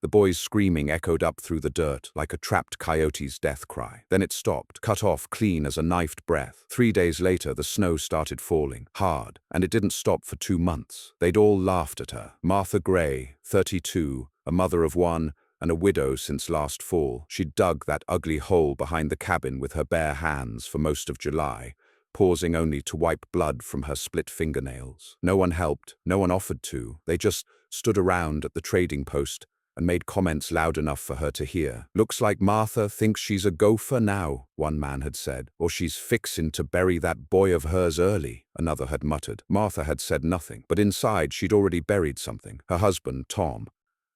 The boy's screaming echoed up through the dirt like a trapped coyote's death cry. Then it stopped, cut off clean as a knifed breath. 3 days later, the snow started falling, hard, and it didn't stop for 2 months. They'd all laughed at her. Martha Gray, 32, a mother of one, and a widow since last fall. She'd dug that ugly hole behind the cabin with her bare hands for most of July, pausing only to wipe blood from her split fingernails. No one helped, no one offered to. They just stood around at the trading post and made comments loud enough for her to hear. "Looks like Martha thinks she's a gopher now," one man had said. "Or she's fixin' to bury that boy of hers early," another had muttered. Martha had said nothing, but inside she'd already buried something. Her husband, Tom,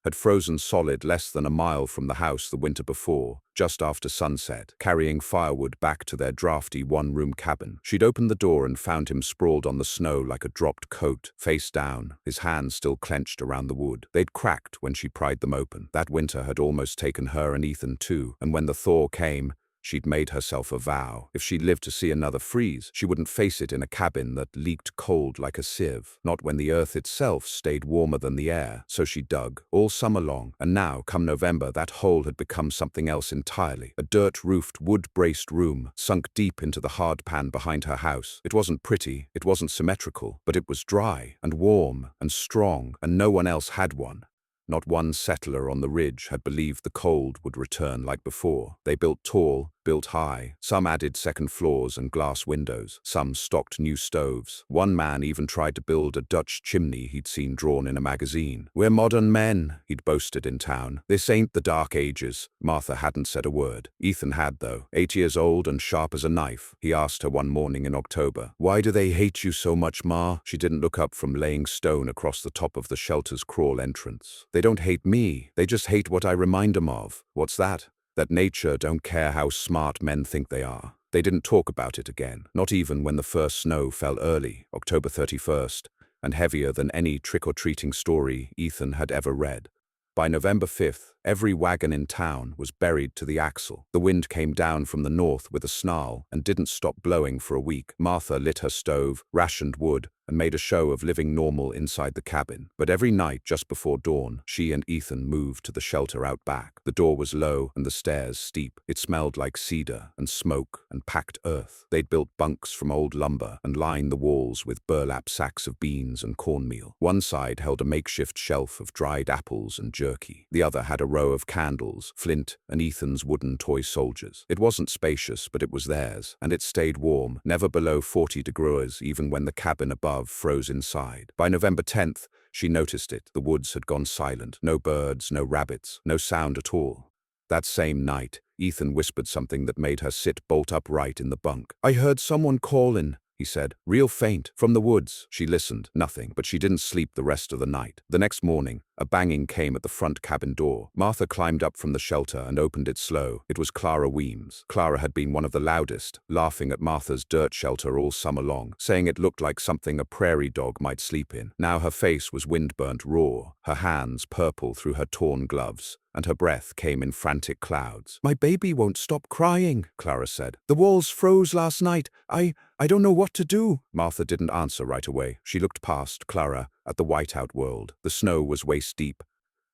had frozen solid less than a mile from the house the winter before, just after sunset, carrying firewood back to their drafty one-room cabin. She'd opened the door and found him sprawled on the snow like a dropped coat, face down, his hands still clenched around the wood. They'd cracked when she pried them open. That winter had almost taken her and Ethan too, and when the thaw came, she'd made herself a vow. If she lived to see another freeze, she wouldn't face it in a cabin that leaked cold like a sieve, not when the earth itself stayed warmer than the air. So she dug, all summer long, and now, come November, that hole had become something else entirely. A dirt-roofed, wood-braced room, sunk deep into the hard pan behind her house. It wasn't pretty, it wasn't symmetrical, but it was dry, and warm, and strong, and no one else had one. Not one settler on the ridge had believed the cold would return like before. They built tall, built high. Some added second floors and glass windows. Some stocked new stoves. One man even tried to build a Dutch chimney he'd seen drawn in a magazine. "We're modern men," he'd boasted in town. "This ain't the Dark Ages." Martha hadn't said a word. Ethan had, though. 8 years old and sharp as a knife. He asked her one morning in October, "Why do they hate you so much, Ma?" She didn't look up from laying stone across the top of the shelter's crawl entrance. "They don't hate me. They just hate what I remind them of." "What's that?" "That nature don't care how smart men think they are." They didn't talk about it again, not even when the first snow fell early, October 31st, and heavier than any trick-or-treating story Ethan had ever read. By November 5th, every wagon in town was buried to the axle. The wind came down from the north with a snarl and didn't stop blowing for a week. Martha lit her stove, rationed wood, and made a show of living normal inside the cabin. But every night just before dawn, she and Ethan moved to the shelter out back. The door was low and the stairs steep. It smelled like cedar and smoke and packed earth. They'd built bunks from old lumber and lined the walls with burlap sacks of beans and cornmeal. One side held a makeshift shelf of dried apples and jerky. The other had a row of candles, Flint and Ethan's wooden toy soldiers. It wasn't spacious, but it was theirs, and it stayed warm, never below 40 degrees, even when the cabin above froze inside. By November 10th, she noticed it. The woods had gone silent. No birds, no rabbits, no sound at all. That same night, Ethan whispered something that made her sit bolt upright in the bunk. "I heard someone callin'," he said, "real faint, from the woods." She listened, nothing, but she didn't sleep the rest of the night. The next morning, a banging came at the front cabin door. Martha climbed up from the shelter and opened it slow. It was Clara Weems. Clara had been one of the loudest, laughing at Martha's dirt shelter all summer long, saying it looked like something a prairie dog might sleep in. Now her face was wind-burnt raw, her hands purple through her torn gloves, and her breath came in frantic clouds. "My baby won't stop crying," Clara said. "The walls froze last night. I don't know what to do." Martha didn't answer right away. She looked past Clara at the whiteout world. The snow was waist deep,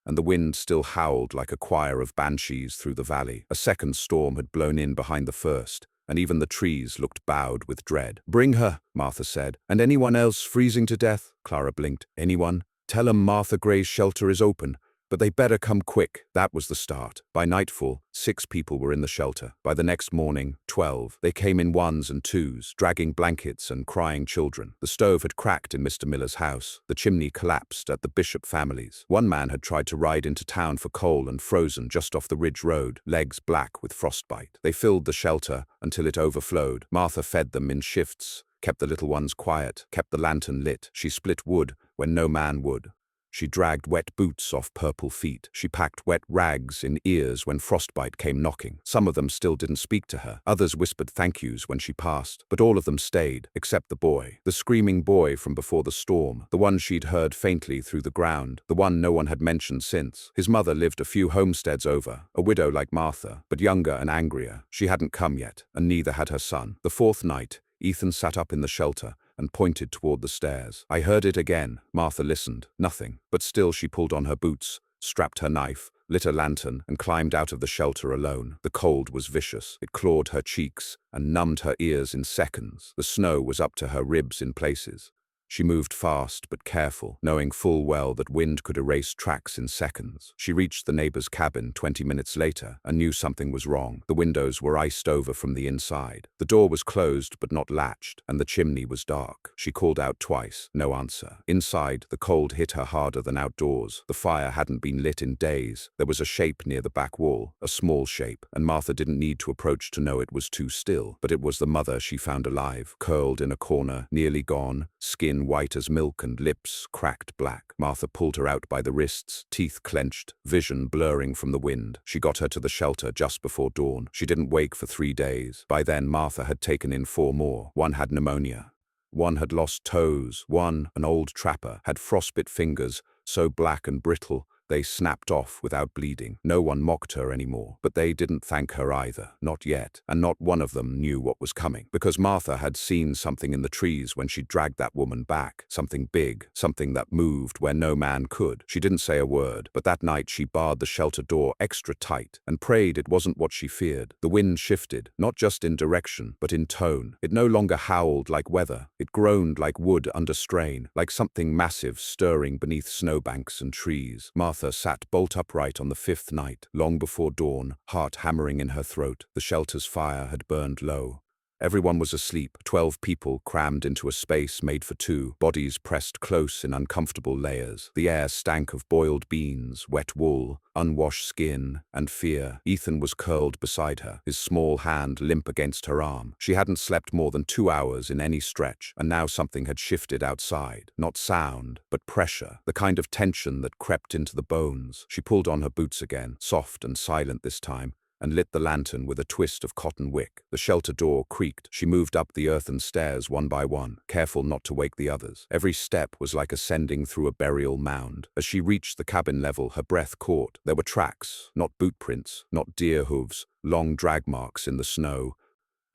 and the wind still howled like a choir of banshees through the valley. A second storm had blown in behind the first, and even the trees looked bowed with dread. "Bring her," Martha said. "And anyone else freezing to death?" Clara blinked. "Anyone? Tell 'em Martha Gray's shelter is open. But they better come quick." That was the start. By nightfall, 6 people were in the shelter. By the next morning, 12. They came in ones and twos, dragging blankets and crying children. The stove had cracked in Mr. Miller's house. The chimney collapsed at the Bishop family's. One man had tried to ride into town for coal and frozen just off the ridge road, legs black with frostbite. They filled the shelter until it overflowed. Martha fed them in shifts, kept the little ones quiet, kept the lantern lit. She split wood when no man would. She dragged wet boots off purple feet. She packed wet rags in ears when frostbite came knocking. Some of them still didn't speak to her. Others whispered thank yous when she passed. But all of them stayed, except the boy. The screaming boy from before the storm. The one she'd heard faintly through the ground. The one no one had mentioned since. His mother lived a few homesteads over, a widow like Martha, but younger and angrier. She hadn't come yet, and neither had her son. The 4th night, Ethan sat up in the shelter and pointed toward the stairs. "I heard it again." Martha listened. Nothing. But still she pulled on her boots strapped her knife, lit a lantern, and climbed out of the shelter alone. The cold was vicious. It clawed her cheeks and numbed her ears in seconds. The snow was up to her ribs in places. She moved fast but careful, knowing full well that wind could erase tracks in seconds. She reached the neighbor's cabin 20 minutes later and knew something was wrong. The windows were iced over from the inside. The door was closed but not latched, and the chimney was dark. She called out twice, no answer. Inside, the cold hit her harder than outdoors. The fire hadn't been lit in days. There was a shape near the back wall, a small shape, and Martha didn't need to approach to know it was too still. But it was the mother she found alive, curled in a corner, nearly gone, skin white as milk and lips cracked black. Martha pulled her out by the wrists, teeth clenched, vision blurring from the wind. She got her to the shelter just before dawn. She didn't wake for 3 days. By then, Martha had taken in 4 more. One had pneumonia. One had lost toes. One, an old trapper, had frostbite fingers, so black and brittle they snapped off without bleeding. No one mocked her anymore, but they didn't thank her either. Not yet. And not one of them knew what was coming. Because Martha had seen something in the trees when she dragged that woman back. Something big. Something that moved where no man could. She didn't say a word, but that night she barred the shelter door extra tight and prayed it wasn't what she feared. The wind shifted, not just in direction, but in tone. It no longer howled like weather. It groaned like wood under strain, like something massive stirring beneath snowbanks and trees. Martha sat bolt upright on the 5th night, long before dawn, heart hammering in her throat. The shelter's fire had burned low. Everyone was asleep, 12 people crammed into a space made for 2, bodies pressed close in uncomfortable layers. The air stank of boiled beans, wet wool, unwashed skin, and fear. Ethan was curled beside her, his small hand limp against her arm. She hadn't slept more than 2 hours in any stretch, and now something had shifted outside. Not sound, but pressure, the kind of tension that crept into the bones. She pulled on her boots again, soft and silent this time, and lit the lantern with a twist of cotton wick. The shelter door creaked. She moved up the earthen stairs one by one, careful not to wake the others. Every step was like ascending through a burial mound. As she reached the cabin level, her breath caught. There were tracks, not boot prints, not deer hooves, long drag marks in the snow,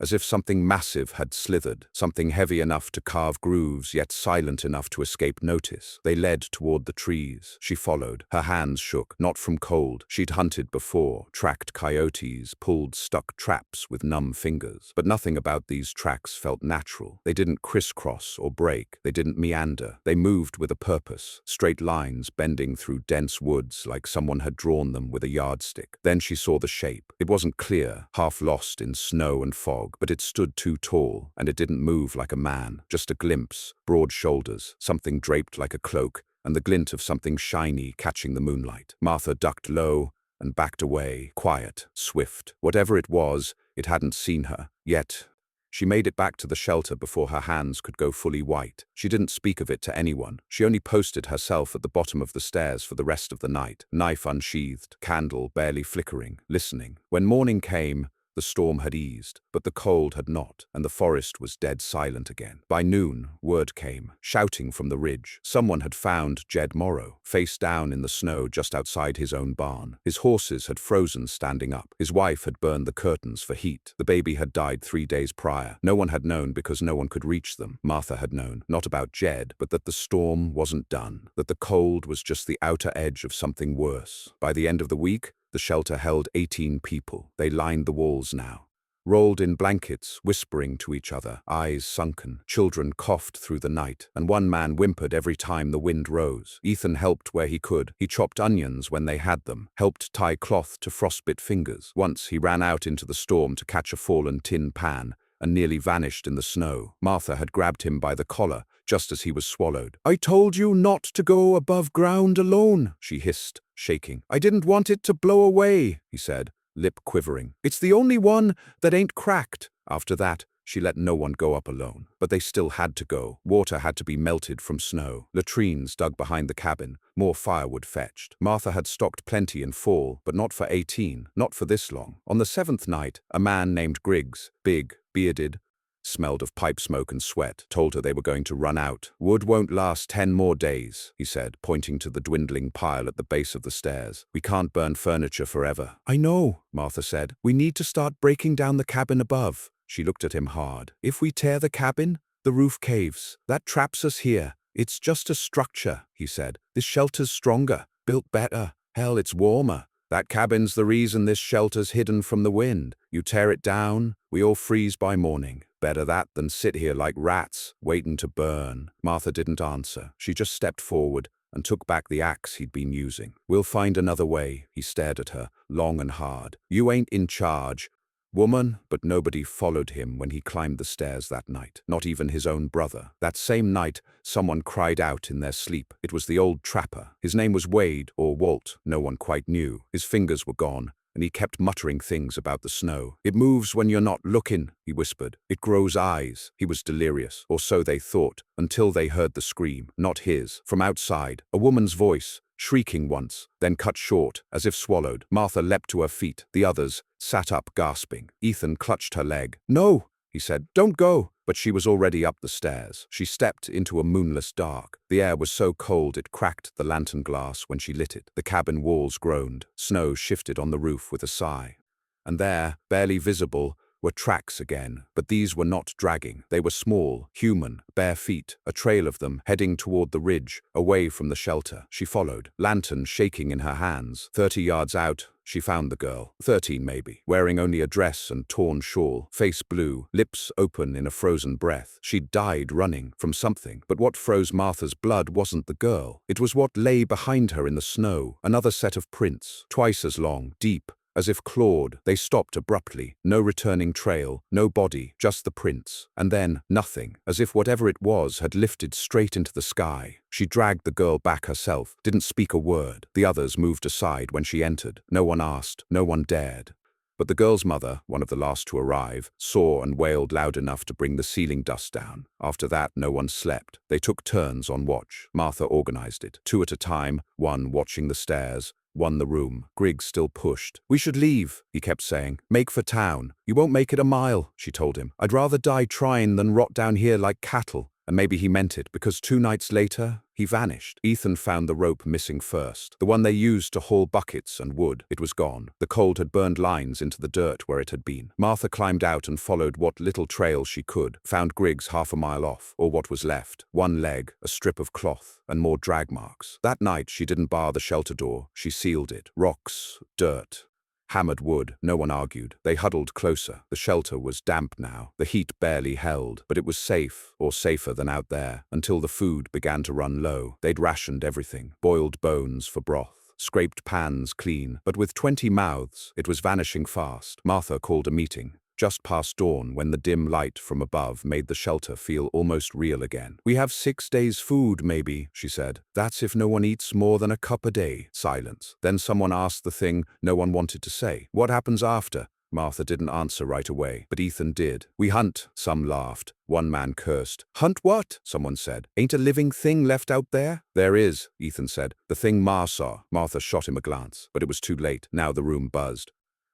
as if something massive had slithered, something heavy enough to carve grooves, yet silent enough to escape notice. They led toward the trees. She followed. Her hands shook, not from cold. She'd hunted before, tracked coyotes, pulled stuck traps with numb fingers. But nothing about these tracks felt natural. They didn't crisscross or break. They didn't meander. They moved with a purpose, straight lines bending through dense woods like someone had drawn them with a yardstick. Then she saw the shape. It wasn't clear, half lost in snow and fog, but it stood too tall, and it didn't move like a man. Just a glimpse, broad shoulders, something draped like a cloak, and the glint of something shiny catching the moonlight. Martha ducked low and backed away, quiet, swift. Whatever it was, it hadn't seen her. Yet, she made it back to the shelter before her hands could go fully white. She didn't speak of it to anyone. She only posted herself at the bottom of the stairs for the rest of the night, knife unsheathed, candle barely flickering, listening. When morning came, the storm had eased, but the cold had not, and the forest was dead silent again. By noon, word came, shouting from the ridge. Someone had found Jed Morrow, face down in the snow just outside his own barn. His horses had frozen standing up. His wife had burned the curtains for heat. The baby had died 3 days prior. No one had known because no one could reach them. Martha had known, not about Jed, but that the storm wasn't done, that the cold was just the outer edge of something worse. By the end of the week, the shelter held 18 people. They lined the walls now, rolled in blankets, whispering to each other, eyes sunken. Children coughed through the night, and one man whimpered every time the wind rose. Ethan helped where he could. He chopped onions when they had them, helped tie cloth to frostbit fingers. Once he ran out into the storm to catch a fallen tin pan, and nearly vanished in the snow. Martha had grabbed him by the collar, just as he was swallowed. "I told you not to go above ground alone," she hissed, shaking. "I didn't want it to blow away," he said, lip quivering. "It's the only one that ain't cracked." After that, she let no one go up alone. But they still had to go. Water had to be melted from snow. Latrines dug behind the cabin. More firewood fetched. Martha had stocked plenty in fall, but not for 18, not for this long. On the 7th night, a man named Griggs, big, bearded, smelled of pipe smoke and sweat, told her they were going to run out. "Wood won't last 10 more days, he said, pointing to the dwindling pile at the base of the stairs. "We can't burn furniture forever." "I know," Martha said. "We need to start breaking down the cabin above." She looked at him hard. "If we tear the cabin, the roof caves. That traps us here. It's just a structure," he said. "This shelter's stronger, built better." Hell, it's warmer. That cabin's the reason this shelter's hidden from the wind. You tear it down, we all freeze by morning. Better that than sit here like rats, waiting to burn. Martha didn't answer. She just stepped forward and took back the axe he'd been using. We'll find another way, he stared at her, long and hard. You ain't in charge, woman, but nobody followed him when he climbed the stairs that night, not even his own brother. That same night, someone cried out in their sleep. It was the old trapper. His name was Wade, or Walt, no one quite knew. His fingers were gone, and he kept muttering things about the snow. It moves when you're not looking, he whispered. It grows eyes. He was delirious, or so they thought, until they heard the scream, not his, from outside, a woman's voice, shrieking once, then cut short, as if swallowed. Martha leapt to her feet. The others sat up, gasping. Ethan clutched her leg. No, he said, don't go. But she was already up the stairs. She stepped into a moonless dark. The air was so cold it cracked the lantern glass when she lit it. The cabin walls groaned. Snow shifted on the roof with a sigh. And there, barely visible, were tracks again, but these were not dragging. They were small, human, bare feet, a trail of them heading toward the ridge, away from the shelter. She followed, lantern shaking in her hands. 30 yards out, she found the girl, 13 maybe, wearing only a dress and torn shawl, face blue, lips open in a frozen breath. She'd died running from something, but what froze Martha's blood wasn't the girl. It was what lay behind her in the snow, another set of prints, twice as long, deep, as if clawed. They stopped abruptly. No returning trail, no body, just the prints. And then, nothing, as if whatever it was had lifted straight into the sky. She dragged the girl back herself, didn't speak a word. The others moved aside when she entered. No one asked, no one dared. But the girl's mother, one of the last to arrive, saw and wailed loud enough to bring the ceiling dust down. After that, no one slept. They took turns on watch. Martha organized it, 2 at a time, one watching the stairs, one the room. Griggs still pushed. We should leave, he kept saying. Make for town. You won't make it a mile, she told him. I'd rather die trying than rot down here like cattle. And maybe he meant it, because 2 nights later, he vanished. Ethan found the rope missing first, the one they used to haul buckets and wood. It was gone. The cold had burned lines into the dirt where it had been. Martha climbed out and followed what little trail she could, found Griggs half a mile off, or what was left. One leg, a strip of cloth, and more drag marks. That night, she didn't bar the shelter door. She sealed it. Rocks, dirt, hammered wood. No one argued. They huddled closer. The shelter was damp now. The heat barely held, but it was safe, or safer than out there, until the food began to run low. They'd rationed everything. Boiled bones for broth, scraped pans clean, but with 20 mouths, it was vanishing fast. Martha called a meeting. Just past dawn, when the dim light from above made the shelter feel almost real again. We have 6 days' food, maybe, she said. That's if no one eats more than a cup a day. Silence. Then someone asked the thing no one wanted to say. What happens after? Martha didn't answer right away, but Ethan did. We hunt, some laughed. One man cursed. Hunt what? Someone said. Ain't a living thing left out there? There is, Ethan said. The thing Ma saw. Martha shot him a glance, but it was too late. Now the room buzzed.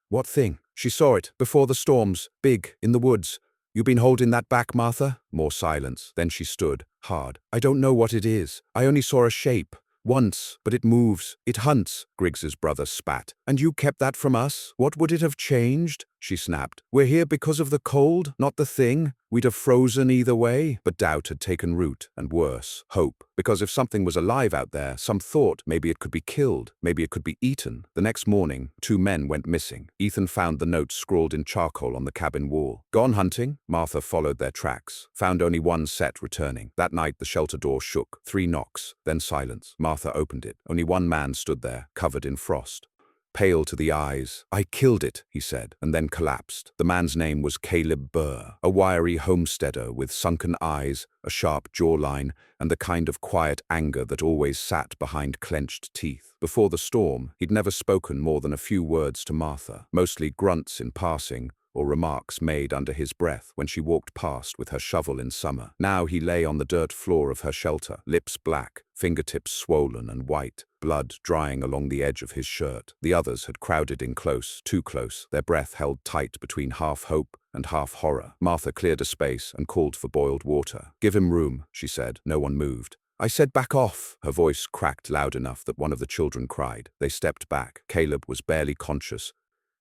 What thing? She saw it, before the storms, big, in the woods. You been holding that back, Martha? More silence. Then she stood, hard. I don't know what it is. I only saw a shape. Once, but it moves. It hunts, Griggs's brother spat. And you kept that from us? What would it have changed? She snapped. We're here because of the cold, not the thing. We'd have frozen either way. But doubt had taken root, and worse, hope. Because if something was alive out there, some thought maybe it could be killed, maybe it could be eaten. The next morning, 2 men went missing. Ethan found the notes scrawled in charcoal on the cabin wall. Gone hunting? Martha followed their tracks. Found only one set returning. That night the shelter door shook. 3 knocks, then silence. Martha opened it. Only one man stood there, covered in frost. Pale to the eyes. I killed it, he said, and then collapsed. The man's name was Caleb Burr, a wiry homesteader with sunken eyes, a sharp jawline, and the kind of quiet anger that always sat behind clenched teeth. Before the storm, he'd never spoken more than a few words to Martha, mostly grunts in passing, or remarks made under his breath when she walked past with her shovel in summer. Now he lay on the dirt floor of her shelter, lips black, fingertips swollen and white, blood drying along the edge of his shirt. The others had crowded in close, too close, their breath held tight between half hope and half horror. Martha cleared a space and called for boiled water. Give him room, she said. No one moved. I said back off. Her voice cracked loud enough that one of the children cried. They stepped back. Caleb was barely conscious,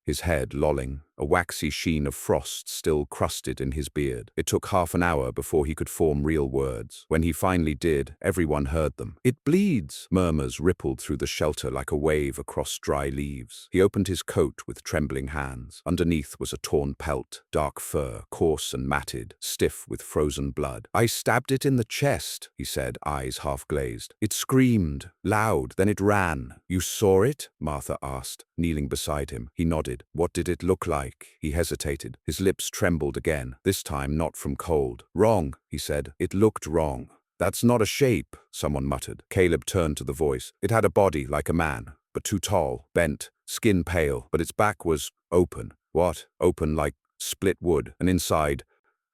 his head lolling, a waxy sheen of frost still crusted in his beard. It took half an hour before he could form real words. When he finally did, everyone heard them. "It bleeds!" Murmurs rippled through the shelter like a wave across dry leaves. He opened his coat with trembling hands. Underneath was a torn pelt, dark fur, coarse and matted, stiff with frozen blood. "I stabbed it in the chest," he said, eyes half glazed. "It screamed, loud, then it ran." "You saw it?" Martha asked, kneeling beside him. He nodded. "What did it look like?" He hesitated. His lips trembled again, this time not from cold. "Wrong," he said. "It looked wrong." "That's not a shape," someone muttered. Caleb turned to the voice. "It had a body like a man, but too tall, bent, skin pale, but its back was open." "What?" "Open like split wood, and inside,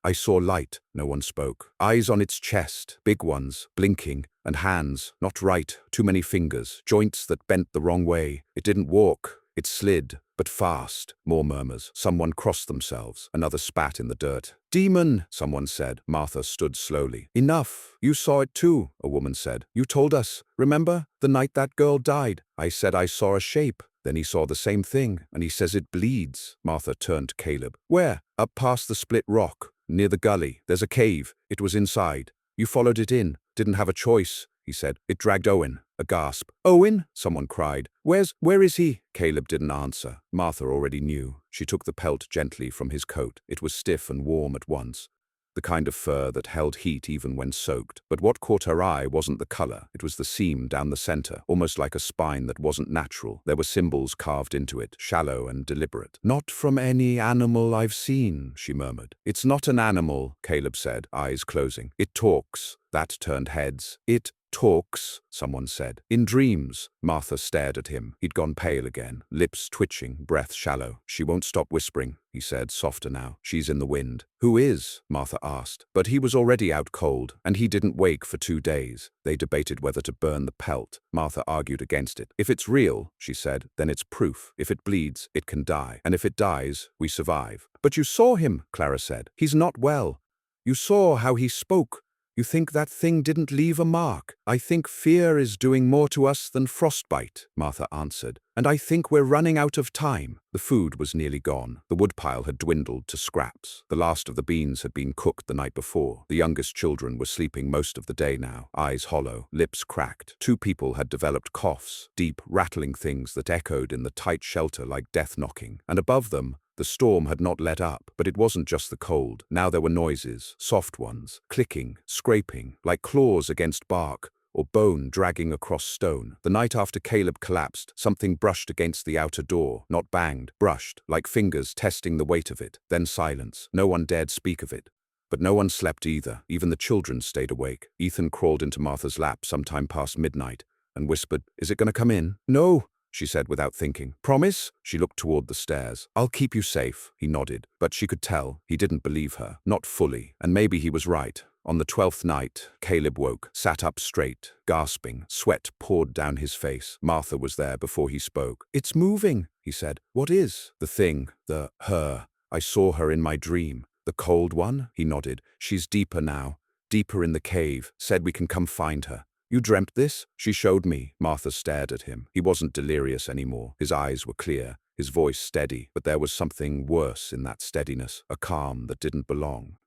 I saw light." No one spoke. "Eyes on its chest, big ones, blinking, and hands, not right, too many fingers, joints that bent the wrong way. It didn't walk, it slid, but fast." More murmurs. Someone crossed themselves. Another spat in the dirt. "Demon," someone said. Martha stood slowly. "Enough. You saw it too," a woman said. "You told us. Remember, the night that girl died? I said I saw a shape. Then he saw the same thing, and he says it bleeds." Martha turned to Caleb. "Where?" "Up past the split rock. Near the gully. There's a cave. It was inside. You followed it in. Didn't have a choice," he said. "It dragged Owen." A gasp. "Owen?" someone cried. Where is he?" Caleb didn't answer. Martha already knew. She took the pelt gently from his coat. It was stiff and warm at once. The kind of fur that held heat even when soaked. But what caught her eye wasn't the color. It was the seam down the center, almost like a spine that wasn't natural. There were symbols carved into it, shallow and deliberate. "Not from any animal I've seen," she murmured. "It's not an animal," Caleb said, eyes closing. "It talks." That turned heads. "It talks," someone said. "In dreams." Martha stared at him. He'd gone pale again, lips twitching, breath shallow. "She won't stop whispering," he said, softer now. "She's in the wind." "Who is?" Martha asked. But he was already out cold, and he didn't wake for 2 days. They debated whether to burn the pelt. Martha argued against it. "If it's real," she said, "then it's proof. If it bleeds, it can die. And if it dies, we survive." "But you saw him," Clara said. "He's not well. You saw how he spoke. You think that thing didn't leave a mark?" "I think fear is doing more to us than frostbite," Martha answered. "And I think we're running out of time." The food was nearly gone. The woodpile had dwindled to scraps. The last of the beans had been cooked the night before. The youngest children were sleeping most of the day now, eyes hollow, lips cracked. 2 people had developed coughs, deep, rattling things that echoed in the tight shelter like death knocking. And above them, the storm had not let up, but it wasn't just the cold. Now there were noises, soft ones, clicking, scraping, like claws against bark, or bone dragging across stone. The night after Caleb collapsed, something brushed against the outer door, not banged, brushed, like fingers testing the weight of it. Then silence. No one dared speak of it. But no one slept either. Even the children stayed awake. Ethan crawled into Martha's lap sometime past midnight and whispered, "Is it going to come in?" "No," she said without thinking. "Promise?" She looked toward the stairs. "I'll keep you safe," he nodded. But she could tell he didn't believe her. Not fully. And maybe he was right. On the 12th night, Caleb woke, sat up straight, gasping. Sweat poured down his face. Martha was there before he spoke. "It's moving," he said. "What is?" "The thing. Her. I saw her in my dream." "The cold one?" He nodded. "She's deeper now. Deeper in the cave. Said we can come find her." "You dreamt this?" "She showed me." Martha stared at him. He wasn't delirious anymore. His eyes were clear, his voice steady, but there was something worse in that steadiness, a calm that didn't belong.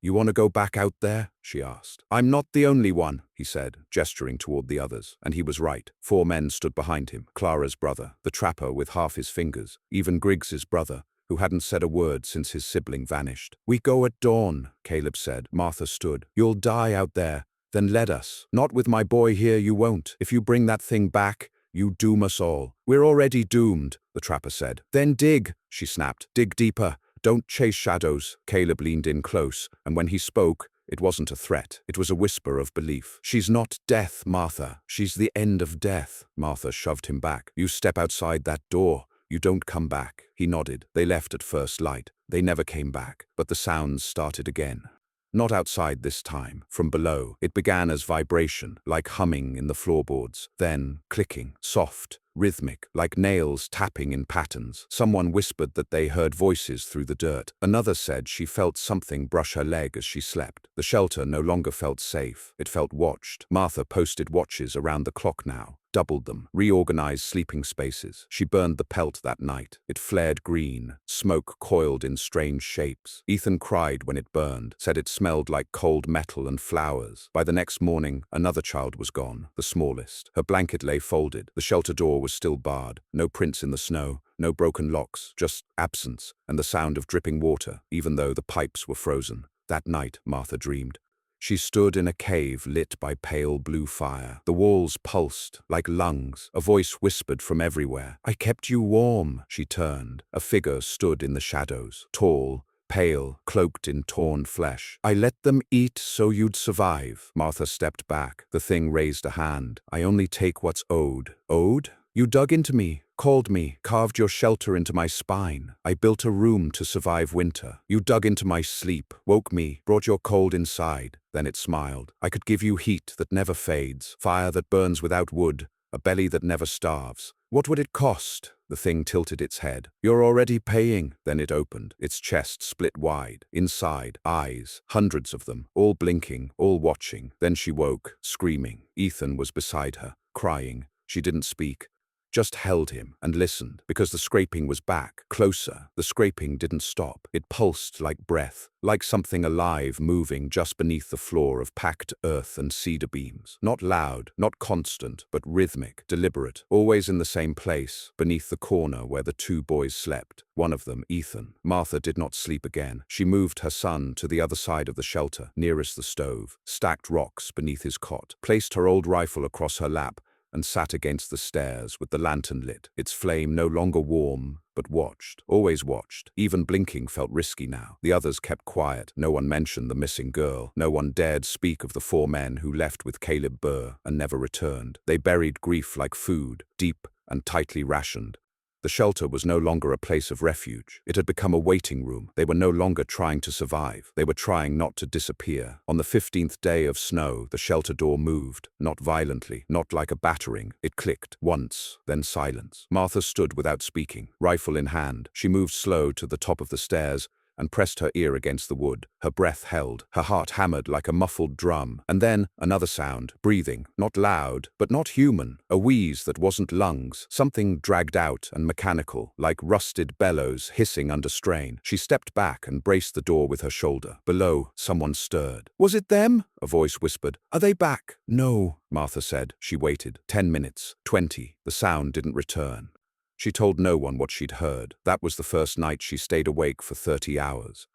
"You want to go back out there?" she asked. "I'm not the only one," he said, gesturing toward the others. And he was right. 4 men stood behind him. Clara's brother, the trapper with half his fingers, even Griggs's brother, who hadn't said a word since his sibling vanished. "We go at dawn," Caleb said. Martha stood. "You'll die out there. Then let us. Not with my boy here, you won't. If you bring that thing back, you doom us all." "We're already doomed," the trapper said. "Then dig," she snapped. "Dig deeper. Don't chase shadows." Caleb leaned in close, and when he spoke, it wasn't a threat. It was a whisper of belief. "She's not death, Martha. She's the end of death." Martha shoved him back. "You step outside that door. You don't come back." He nodded. They left at first light. They never came back. But the sounds started again. Not outside this time. From below. It began as vibration, like humming in the floorboards. Then clicking, soft, rhythmic, like nails tapping in patterns. Someone whispered that they heard voices through the dirt. Another said she felt something brush her leg as she slept. The shelter no longer felt safe. It felt watched. Martha posted watches around the clock now. doubled them, reorganized sleeping spaces. She burned the pelt that night. It flared green, smoke coiled in strange shapes. Ethan cried when it burned, said it smelled like cold metal and flowers. By the next morning, another child was gone, the smallest. Her blanket lay folded. The shelter door was still barred. No prints in the snow, no broken locks, just absence and the sound of dripping water, even though the pipes were frozen. That night, Martha dreamed. She stood in a cave lit by pale blue fire. The walls pulsed like lungs. A voice whispered from everywhere. "I kept you warm." She turned. A figure stood in the shadows, tall, pale, cloaked in torn flesh. "I let them eat so you'd survive." Martha stepped back. The thing raised a hand. "I only take what's owed." "Owed? You dug into me, called me, carved your shelter into my spine. I built a room to survive winter. You dug into my sleep, woke me, brought your cold inside." Then it smiled. "I could give you heat that never fades, fire that burns without wood, a belly that never starves. What would it cost?" The thing tilted its head. "You're already paying." Then it opened, its chest split wide. Inside, eyes, hundreds of them, all blinking, all watching. Then she woke, screaming. Ethan was beside her, crying. She didn't speak, just held him and listened, because the scraping was back, closer. The scraping didn't stop. It pulsed like breath, like something alive moving just beneath the floor of packed earth and cedar beams. Not loud, not constant, but rhythmic, deliberate, always in the same place, beneath the corner where the two boys slept. One of them, Ethan. Martha did not sleep again. She moved her son to the other side of the shelter, nearest the stove, stacked rocks beneath his cot, placed her old rifle across her lap, and sat against the stairs with the lantern lit, its flame no longer warm, but watched, always watched. Even blinking felt risky now. The others kept quiet. No one mentioned the missing girl. No one dared speak of the 4 men who left with Caleb Burr and never returned. They buried grief like food, deep and tightly rationed. The shelter was no longer a place of refuge. It had become a waiting room. They were no longer trying to survive. They were trying not to disappear. On the 15th day of snow, the shelter door moved, not violently, not like a battering. It clicked, once, then silence. Martha stood without speaking, rifle in hand. She moved slow to the top of the stairs and pressed her ear against the wood. Her breath held, her heart hammered like a muffled drum. And then, another sound, breathing, not loud, but not human, a wheeze that wasn't lungs, something dragged out and mechanical, like rusted bellows hissing under strain. She stepped back and braced the door with her shoulder. Below, someone stirred. "Was it them?" a voice whispered. "Are they back?" "No," Martha said. She waited. 10 minutes, 20. The sound didn't return. She told no one what she'd heard. That was the first night she stayed awake for 30 hours.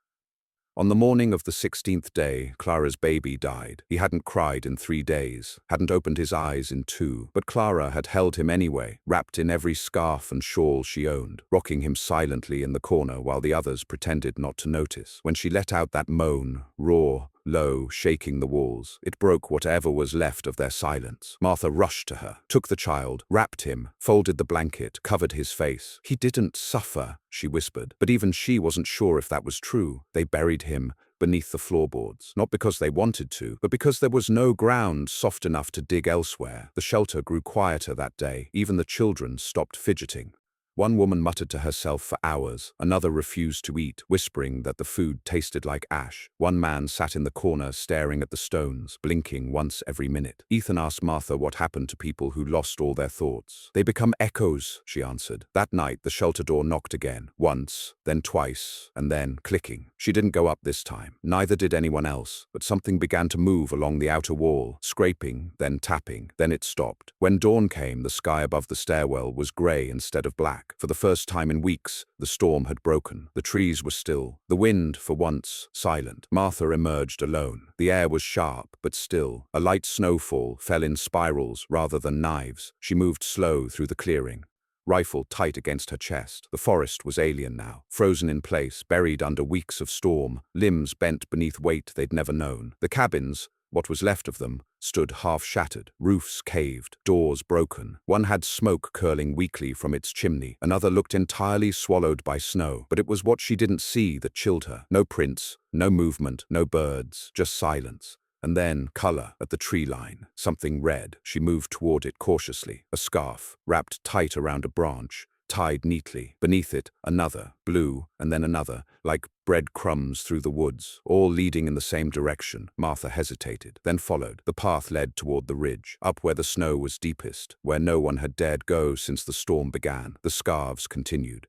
On the morning of the 16th day, Clara's baby died. He hadn't cried in 3 days, hadn't opened his eyes in 2, but Clara had held him anyway, wrapped in every scarf and shawl she owned, rocking him silently in the corner while the others pretended not to notice. When she let out that moan, raw, low, shaking the walls, it broke whatever was left of their silence. Martha rushed to her, took the child, wrapped him, folded the blanket, covered his face. "He didn't suffer," she whispered, but even she wasn't sure if that was true. They buried him beneath the floorboards, not because they wanted to, but because there was no ground soft enough to dig elsewhere. The shelter grew quieter that day. Even the children stopped fidgeting. One woman muttered to herself for hours. Another refused to eat, whispering that the food tasted like ash. One man sat in the corner staring at the stones, blinking once every minute. Ethan asked Martha what happened to people who lost all their thoughts. "They become echoes," she answered. That night, the shelter door knocked again. Once, then twice, and then clicking. She didn't go up this time. Neither did anyone else. But something began to move along the outer wall, scraping, then tapping. Then it stopped. When dawn came, the sky above the stairwell was grey instead of black. For the first time in weeks, the storm had broken. The trees were still. The wind, for once, silent. Martha emerged alone. The air was sharp, but still. A light snowfall fell in spirals rather than knives. She moved slow through the clearing, rifle tight against her chest. The forest was alien now, frozen in place, buried under weeks of storm, limbs bent beneath weight they'd never known. The cabins, what was left of them, stood half-shattered, roofs caved, doors broken. One had smoke curling weakly from its chimney. Another looked entirely swallowed by snow. But it was what she didn't see that chilled her. No prints, no movement, no birds, just silence. And then, color at the tree line, something red. She moved toward it cautiously, a scarf, wrapped tight around a branch, tied neatly. Beneath it, another, blue, and then another, like breadcrumbs through the woods, all leading in the same direction. Martha hesitated, then followed. The path led toward the ridge, up where the snow was deepest, where no one had dared go since the storm began. The scarves continued,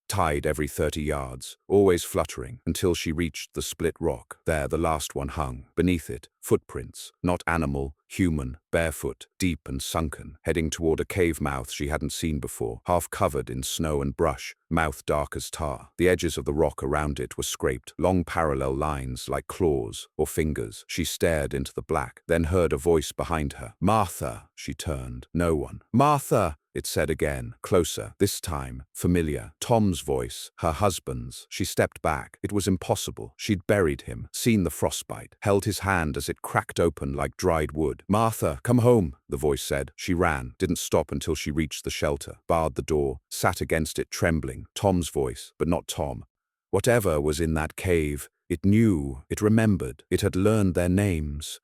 tied every 30 yards, always fluttering, until she reached the split rock. There the last one hung. Beneath it, footprints, not animal, human, barefoot, deep and sunken, heading toward a cave mouth she hadn't seen before, half covered in snow and brush, mouth dark as tar. The edges of the rock around it were scraped, long parallel lines like claws or fingers. She stared into the black, then heard a voice behind her. "Martha!" She turned. No one. "Martha!" It said again, closer, this time, familiar. Tom's voice, her husband's. She stepped back. It was impossible. She'd buried him, seen the frostbite, held his hand as it cracked open like dried wood. "Martha, come home," the voice said. She ran, didn't stop until she reached the shelter, barred the door, sat against it trembling. Tom's voice, but not Tom. Whatever was in that cave, it knew, it remembered, it had learned their names.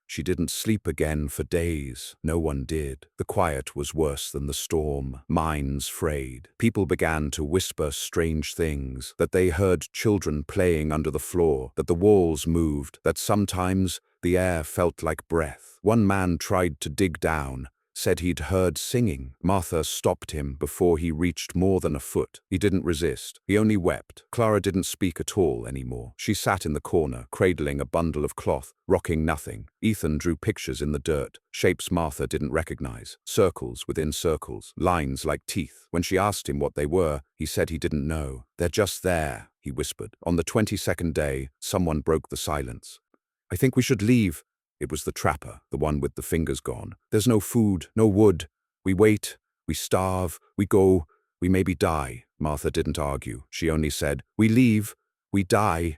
She didn't sleep again for days. No one did. The quiet was worse than the storm. Minds frayed. People began to whisper strange things, that they heard children playing under the floor, that the walls moved, that sometimes the air felt like breath. One man tried to dig down, said he'd heard singing. Martha stopped him before he reached more than a foot. He didn't resist. He only wept. Clara didn't speak at all anymore. She sat in the corner, cradling a bundle of cloth, rocking nothing. Ethan drew pictures in the dirt, shapes Martha didn't recognize, circles within circles, lines like teeth. When she asked him what they were, he said he didn't know. "They're just there," he whispered. On the 22nd day, someone broke the silence. "I think we should leave." It was the trapper, the one with the fingers gone. "There's no food, no wood. We wait, we starve, we go, we maybe die." Martha didn't argue. She only said, "We leave, we die.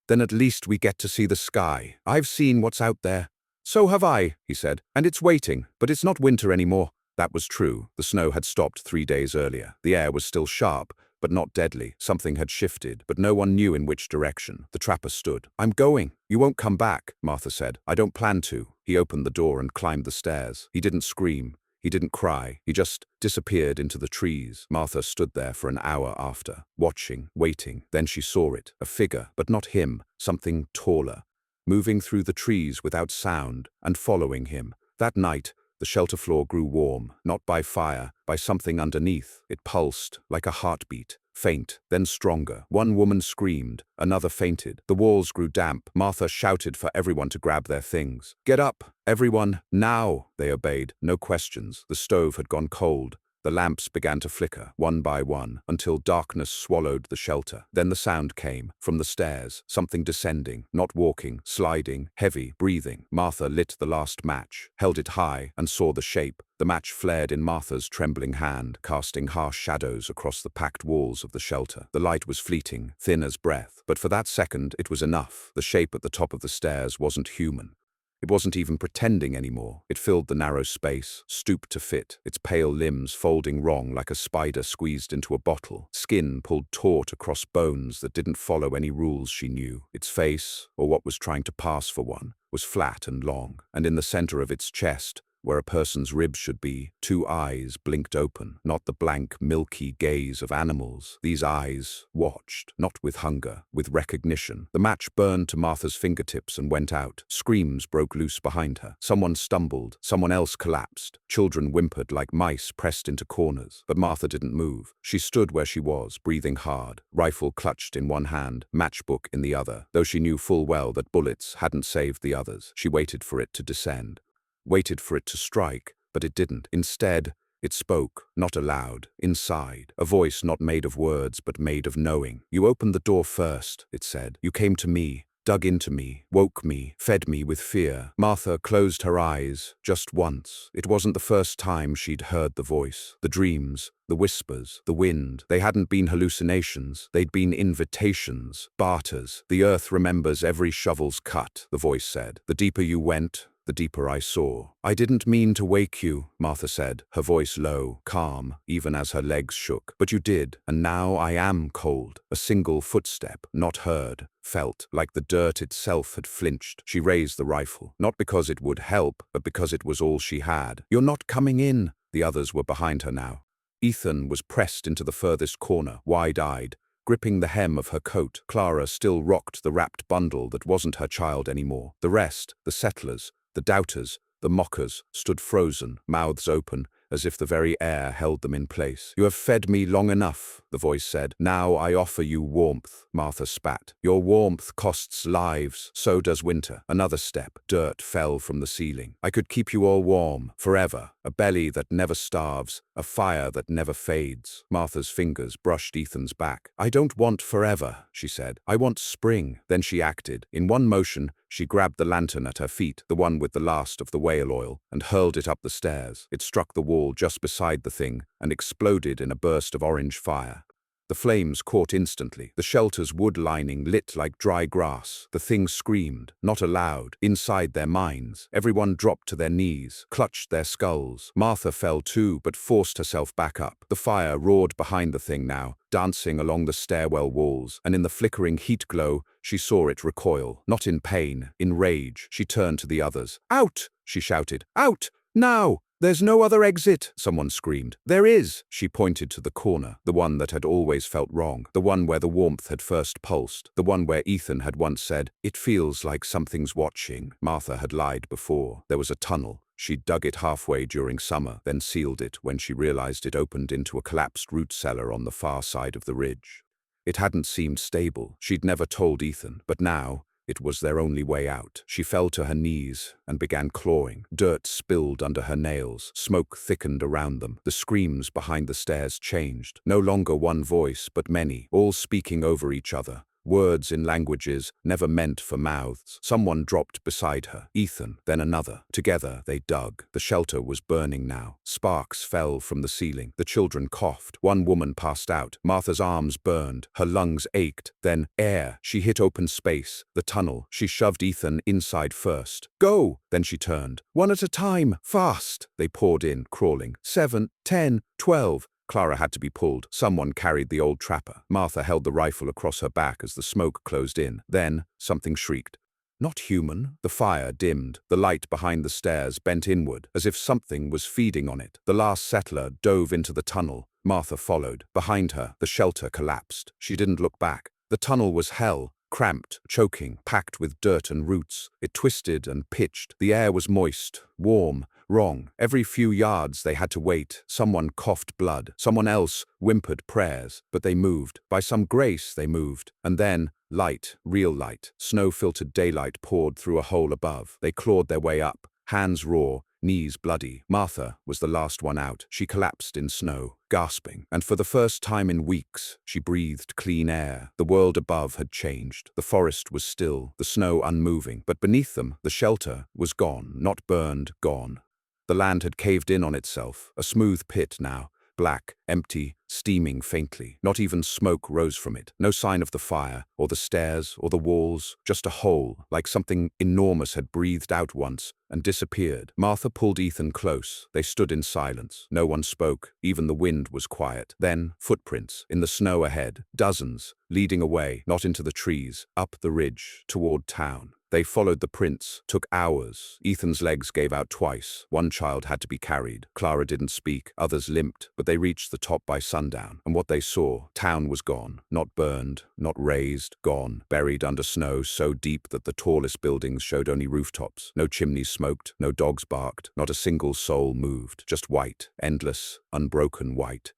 Then at least we get to see the sky. I've seen what's out there." "So have I," he said, "and it's waiting, but it's not winter anymore." That was true. The snow had stopped 3 days earlier. The air was still sharp, but not deadly. Something had shifted, but no one knew in which direction. The trapper stood. "I'm going. You won't come back," Martha said. "I don't plan to." He opened the door and climbed the stairs. He didn't scream. He didn't cry. He just disappeared into the trees. Martha stood there for an hour after, watching, waiting. Then she saw it, a figure, but not him, something taller, moving through the trees without sound and following him. That night, the shelter floor grew warm, not by fire, by something underneath. It pulsed like a heartbeat, faint, then stronger. One woman screamed, another fainted. The walls grew damp. Martha shouted for everyone to grab their things. "Get up, everyone, now!" They obeyed, no questions. The stove had gone cold. The lamps began to flicker, one by one, until darkness swallowed the shelter. Then the sound came, from the stairs, something descending, not walking, sliding, heavy, breathing. Martha lit the last match, held it high, and saw the shape. The match flared in Martha's trembling hand, casting harsh shadows across the packed walls of the shelter. The light was fleeting, thin as breath, but for that second it was enough. The shape at the top of the stairs wasn't human. It wasn't even pretending anymore. It filled the narrow space, stooped to fit, its pale limbs folding wrong like a spider squeezed into a bottle, skin pulled taut across bones that didn't follow any rules she knew. Its face, or what was trying to pass for one, was flat and long, and in the center of its chest, where a person's ribs should be, 2 eyes blinked open, not the blank, milky gaze of animals. These eyes watched, not with hunger, with recognition. The match burned to Martha's fingertips and went out. Screams broke loose behind her. Someone stumbled, someone else collapsed. Children whimpered like mice pressed into corners. But Martha didn't move. She stood where she was, breathing hard, rifle clutched in one hand, matchbook in the other, though she knew full well that bullets hadn't saved the others. She waited for it to descend. Waited for it to strike, but it didn't. Instead, it spoke, not aloud, inside, a voice not made of words but made of knowing. "You opened the door first," it said. "You came to me, dug into me, woke me, fed me with fear." Martha closed her eyes, just once. It wasn't the first time she'd heard the voice. The dreams, the whispers, the wind. They hadn't been hallucinations. They'd been invitations, barters. "The earth remembers every shovel's cut," the voice said. "The deeper you went, the deeper I saw." "I didn't mean to wake you," Martha said, her voice low, calm, even as her legs shook. "But you did, and now I am cold." A single footstep, not heard, felt like the dirt itself had flinched. She raised the rifle, not because it would help, but because it was all she had. "You're not coming in." The others were behind her now. Ethan was pressed into the furthest corner, wide-eyed, gripping the hem of her coat. Clara still rocked the wrapped bundle that wasn't her child anymore. The rest, the settlers, the doubters, the mockers, stood frozen, mouths open, as if the very air held them in place. "You have fed me long enough," the voice said. "Now I offer you warmth." Martha spat. "Your warmth costs lives. So does winter." Another step. Dirt fell from the ceiling. "I could keep you all warm, forever. A belly that never starves, a fire that never fades." Martha's fingers brushed Ethan's back. "I don't want forever," she said. "I want spring." Then she acted. In one motion, she grabbed the lantern at her feet, the one with the last of the whale oil, and hurled it up the stairs. It struck the wall just beside the thing and exploded in a burst of orange fire. The flames caught instantly. The shelter's wood lining lit like dry grass. The thing screamed, not aloud, inside their minds. Everyone dropped to their knees, clutched their skulls. Martha fell too, but forced herself back up. The fire roared behind the thing now, dancing along the stairwell walls, and in the flickering heat glow, she saw it recoil, not in pain, in rage. She turned to the others. "Out!" she shouted. "Out! Now! There's no other exit," someone screamed. "There is." She pointed to the corner, the one that had always felt wrong, the one where the warmth had first pulsed, the one where Ethan had once said, "It feels like something's watching." Martha had lied before. There was a tunnel. She'd dug it halfway during summer, then sealed it when she realized it opened into a collapsed root cellar on the far side of the ridge. It hadn't seemed stable. She'd never told Ethan, but now, it was their only way out. She fell to her knees and began clawing. Dirt spilled under her nails. Smoke thickened around them. The screams behind the stairs changed. No longer one voice, but many, all speaking over each other. Words in languages never meant for mouths. Someone dropped beside her. Ethan, then another. Together, they dug. The shelter was burning now. Sparks fell from the ceiling. The children coughed. One woman passed out. Martha's arms burned. Her lungs ached. Then, air. She hit open space. The tunnel. She shoved Ethan inside first. "Go!" Then she turned. "One at a time. Fast!" They poured in, crawling. 7, 10, 12. Clara had to be pulled. Someone carried the old trapper. Martha held the rifle across her back as the smoke closed in. Then, something shrieked. Not human. The fire dimmed. The light behind the stairs bent inward, as if something was feeding on it. The last settler dove into the tunnel. Martha followed. Behind her, the shelter collapsed. She didn't look back. The tunnel was hell. Cramped, choking, packed with dirt and roots. It twisted and pitched. The air was moist, warm, wrong. Every few yards they had to wait. Someone coughed blood. Someone else whimpered prayers. But they moved. By some grace they moved. And then, light, real light, snow-filtered daylight poured through a hole above. They clawed their way up, hands raw, knees bloody. Martha was the last one out. She collapsed in snow, gasping, and for the first time in weeks, she breathed clean air. The world above had changed. The forest was still, the snow unmoving, but beneath them, the shelter was gone, not burned, gone. The land had caved in on itself, a smooth pit now, black, empty, steaming faintly. Not even smoke rose from it. No sign of the fire, or the stairs, or the walls. Just a hole, like something enormous had breathed out once and disappeared. Martha pulled Ethan close. They stood in silence. No one spoke. Even the wind was quiet. Then, footprints, in the snow ahead. Dozens, leading away, not into the trees, up the ridge, toward town. They followed the prints. Took hours. Ethan's legs gave out twice. One child had to be carried. Clara didn't speak. Others limped, but they reached the top by sundown. And what they saw, town was gone. Not burned, not razed, gone. Buried under snow so deep that the tallest buildings showed only rooftops. No chimneys smoked, no dogs barked, not a single soul moved. Just white, endless, unbroken white.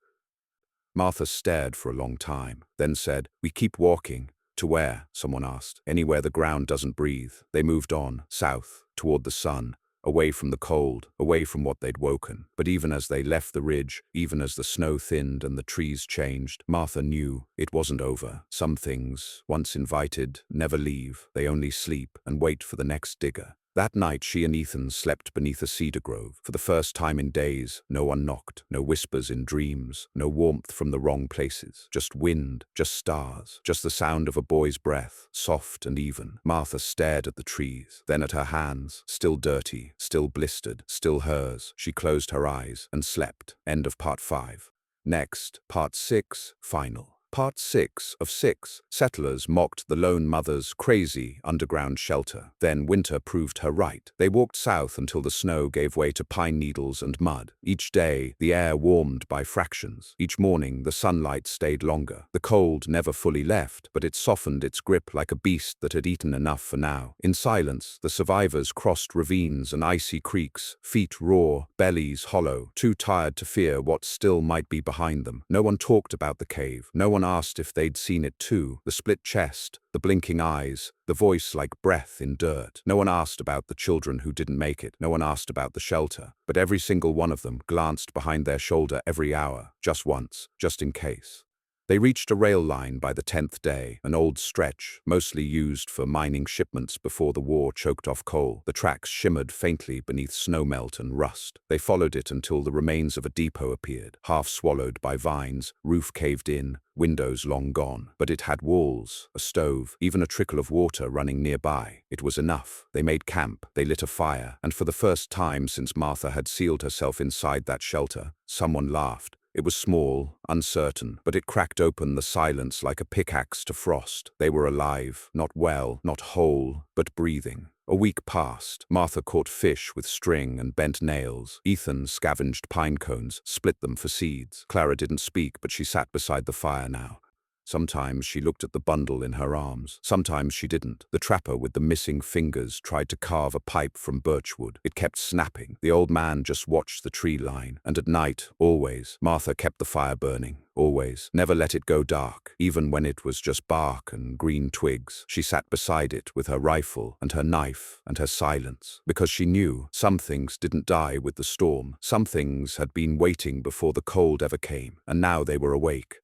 Martha stared for a long time, then said, "We keep walking." "To where?" someone asked. "Anywhere the ground doesn't breathe." They moved on, south, toward the sun, away from the cold, away from what they'd woken. But even as they left the ridge, even as the snow thinned and the trees changed, Martha knew it wasn't over. Some things, once invited, never leave. They only sleep and wait for the next digger. That night she and Ethan slept beneath a cedar grove. For the first time in days, no one knocked, no whispers in dreams, no warmth from the wrong places. Just wind, just stars, just the sound of a boy's breath, soft and even. Martha stared at the trees, then at her hands, still dirty, still blistered, still hers. She closed her eyes and slept. End of part 5. Next, part 6, final. Part 6 of 6. Settlers mocked the lone mother's crazy underground shelter. Then winter proved her right. They walked south until the snow gave way to pine needles and mud. Each day, the air warmed by fractions. Each morning, the sunlight stayed longer. The cold never fully left, but it softened its grip like a beast that had eaten enough for now. In silence, the survivors crossed ravines and icy creeks, feet raw, bellies hollow, too tired to fear what still might be behind them. No one talked about the cave. No one asked if they'd seen it too. The split chest, the blinking eyes, the voice like breath in dirt. No one asked about the children who didn't make it. No one asked about the shelter. But every single one of them glanced behind their shoulder every hour, just once, just in case. They reached a rail line by the 10th day, an old stretch, mostly used for mining shipments before the war choked off coal. The tracks shimmered faintly beneath snowmelt and rust. They followed it until the remains of a depot appeared, half swallowed by vines, roof caved in, windows long gone. But it had walls, a stove, even a trickle of water running nearby. It was enough. They made camp, they lit a fire, and for the first time since Martha had sealed herself inside that shelter, someone laughed. It was small, uncertain, but it cracked open the silence like a pickaxe to frost. They were alive, not well, not whole, but breathing. A week passed. Martha caught fish with string and bent nails. Ethan scavenged pine cones, split them for seeds. Clara didn't speak, but she sat beside the fire now. Sometimes she looked at the bundle in her arms. Sometimes she didn't. The trapper with the missing fingers tried to carve a pipe from birchwood. It kept snapping. The old man just watched the tree line. And at night, always, Martha kept the fire burning. Always. Never let it go dark. Even when it was just bark and green twigs. She sat beside it with her rifle and her knife and her silence. Because she knew some things didn't die with the storm. Some things had been waiting before the cold ever came. And now they were awake.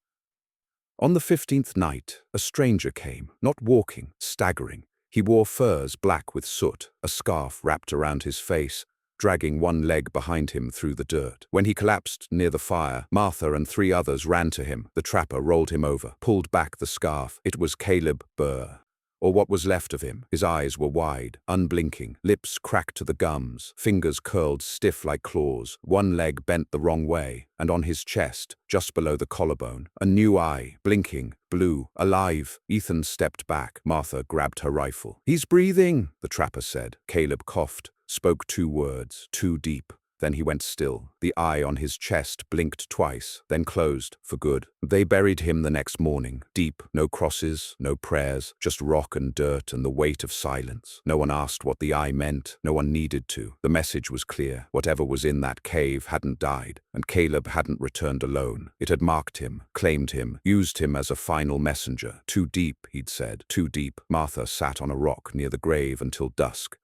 On the 15th night, a stranger came, not walking, staggering. He wore furs black with soot, a scarf wrapped around his face, dragging one leg behind him through the dirt. When he collapsed near the fire, Martha and 3 others ran to him. The trapper rolled him over, pulled back the scarf. It was Caleb Burr. Or what was left of him. His eyes were wide, unblinking, lips cracked to the gums, fingers curled stiff like claws, one leg bent the wrong way, and on his chest, just below the collarbone, a new eye, blinking, blue, alive. Ethan stepped back. Martha grabbed her rifle. "He's breathing," the trapper said. Caleb coughed, spoke 2 words, too deep. Then he went still. The eye on his chest blinked twice, then closed, for good. They buried him the next morning, deep, no crosses, no prayers, just rock and dirt and the weight of silence. No one asked what the eye meant, no one needed to. The message was clear. Whatever was in that cave hadn't died, and Caleb hadn't returned alone. It had marked him, claimed him, used him as a final messenger. Too deep, he'd said, too deep. Martha sat on a rock near the grave until dusk.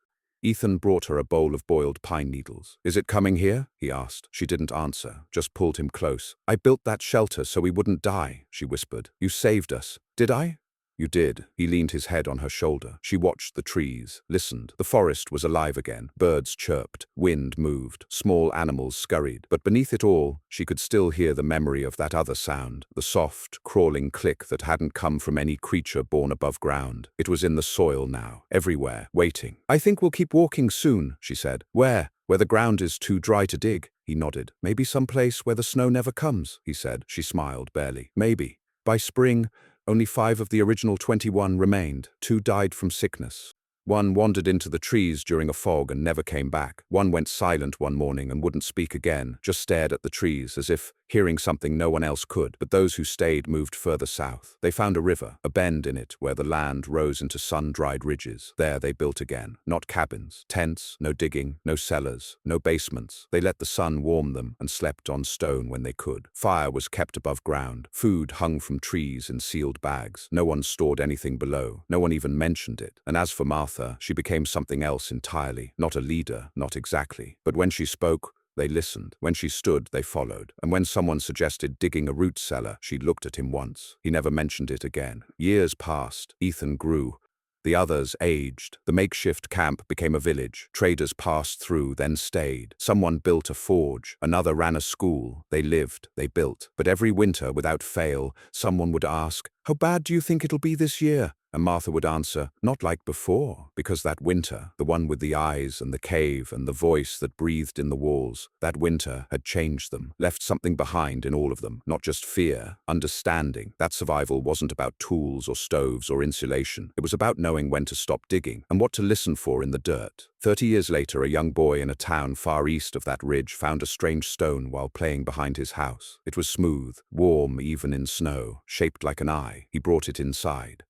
Ethan brought her a bowl of boiled pine needles. "Is it coming here?" he asked. She didn't answer, just pulled him close. "I built that shelter so we wouldn't die," she whispered. "You saved us." "Did I?" "You did." He leaned his head on her shoulder. She watched the trees, listened. The forest was alive again. Birds chirped, wind moved, small animals scurried. But beneath it all, she could still hear the memory of that other sound, the soft, crawling click that hadn't come from any creature born above ground. It was in the soil now, everywhere, waiting. "I think we'll keep walking soon," she said. "Where? Where the ground is too dry to dig?" He nodded. "Maybe someplace where the snow never comes," he said. She smiled, barely. "Maybe." By spring, only 5 of the original 21 remained. 2 died from sickness. 1 wandered into the trees during a fog and never came back. 1 went silent one morning and wouldn't speak again, just stared at the trees as if hearing something no one else could. But those who stayed moved further south. They found a river, a bend in it where the land rose into sun-dried ridges. There they built again. Not cabins, tents, no digging, no cellars, no basements. They let the sun warm them and slept on stone when they could. Fire was kept above ground. Food hung from trees in sealed bags. No one stored anything below. No one even mentioned it. And as for Martha, she became something else entirely. Not a leader, not exactly. But when she spoke, they listened. When she stood, they followed. And when someone suggested digging a root cellar, she looked at him once. He never mentioned it again. Years passed. Ethan grew. The others aged. The makeshift camp became a village. Traders passed through, then stayed. Someone built a forge. Another ran a school. They lived. They built. But every winter, without fail, someone would ask, "How bad do you think it'll be this year?" And Martha would answer, "Not like before," because that winter, the one with the eyes and the cave and the voice that breathed in the walls, that winter had changed them, left something behind in all of them, not just fear, understanding. That survival wasn't about tools or stoves or insulation. It was about knowing when to stop digging and what to listen for in the dirt. 30 years later, a young boy in a town far east of that ridge found a strange stone while playing behind his house. It was smooth, warm even in snow, shaped like an eye. He brought it inside.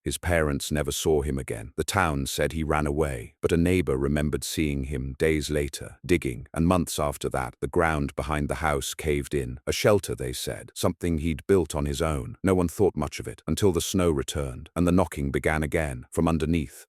His parents never saw him again. The town said he ran away, but a neighbor remembered seeing him days later, digging, and months after that, the ground behind the house caved in. A shelter, they said, something he'd built on his own. No one thought much of it until the snow returned, and the knocking began again, from underneath.